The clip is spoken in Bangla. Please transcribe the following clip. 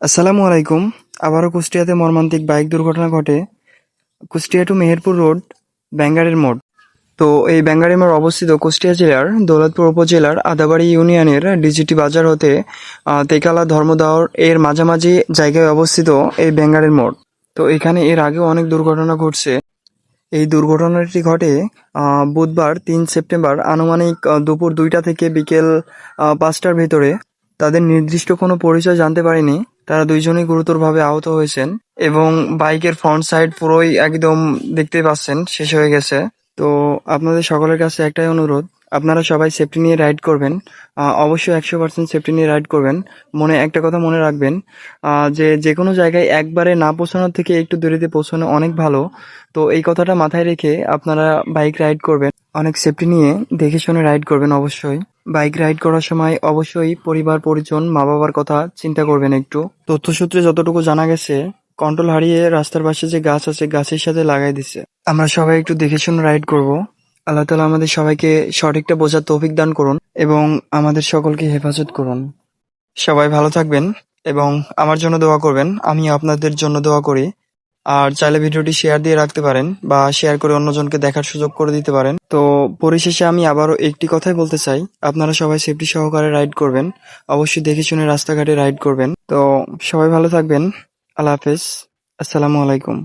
আসসালামু আলাইকুম। আবারও কুষ্টিয়াতে মর্মান্তিক বাইক দুর্ঘটনা ঘটে। কুষ্টিয়া টু মেহেরপুর রোড, ব্যাঙ্গারের মোড়। তো এই ব্যাঙ্গারের মোড় অবস্থিত কুষ্টিয়া জেলার দৌলতপুর উপজেলার আদাবাড়ি ইউনিয়নের ডিজিটি বাজার হতে তেকালা ধর্মদাহর এর মাঝামাঝি জায়গায় অবস্থিত এই ব্যাঙ্গারের মোড়। তো এখানে এর আগেও অনেক দুর্ঘটনা ঘটছে। এই দুর্ঘটনাটি ঘটে বুধবার ৩ সেপ্টেম্বর আনুমানিক দুপুর ২টা থেকে বিকেল ৫টার ভেতরে। তাদের নির্দিষ্ট কোনো পরিচয় জানতে পারেনি। তারা দুইজনেই গুরুতরভাবে আহত হয়েছেন এবং বাইকের ফ্রন্ট সাইড পুরোই একদম দেখতেই পাচ্ছেন শেষ হয়ে গেছে। তো আপনাদের সকলের কাছে একটাই অনুরোধ, আপনারা সবাই সেফটি নিয়ে রাইড করবেন। অবশ্যই ১০০% সেফটি নিয়ে রাইড করবেন। মনে একটা কথা মনে রাখবেন, যে কোনো জায়গায় একবারে না পৌঁছানোর থেকে একটু দেরিতে পৌঁছানো অনেক ভালো। তো এই কথাটা মাথায় রেখে আপনারা বাইক রাইড করবেন। অনেক সেফটি নিয়ে দেখে শুনে রাইড করবেন অবশ্যই। বাইক রাইড করার সময় অবশ্যই পরিবার পরিজন মা বাবার কথা চিন্তা করবেন একটু। তথ্যসূত্রে যতটুকু জানা গেছে, কন্ট্রোল হারিয়ে রাস্তার পাশে যে গাছ আছে গাছের সাথে লাগাই দিছে। আমরা সবাই একটু দেখে শুনে রাইড করব। আল্লাহ তাআলা আমাদের সবাইকে সঠিকটা বোঝার তৌফিক দান করুন এবং আমাদের সকলকে হেফাজত করুন। সবাই ভালো থাকবেন এবং আমার জন্য দোয়া করবেন। আমিও আপনাদের জন্য দোয়া করি। আর চাইলে ভিডিওটি শেয়ার দিয়ে রাখতে পারেন বা শেয়ার করে অন্যজনকে দেখার সুযোগ করে দিতে পারেন। তো পরিশেষে আমি আবারও একটি কথাই বলতে চাই, আপনারা সবাই সেফটি সহকারে রাইড করবেন। অবশ্যই দেখে শুনে রাস্তাঘাটে রাইড করবেন। তো সবাই ভালো থাকবেন। আল্লাহ হাফেজ। আসসালামু আলাইকুম।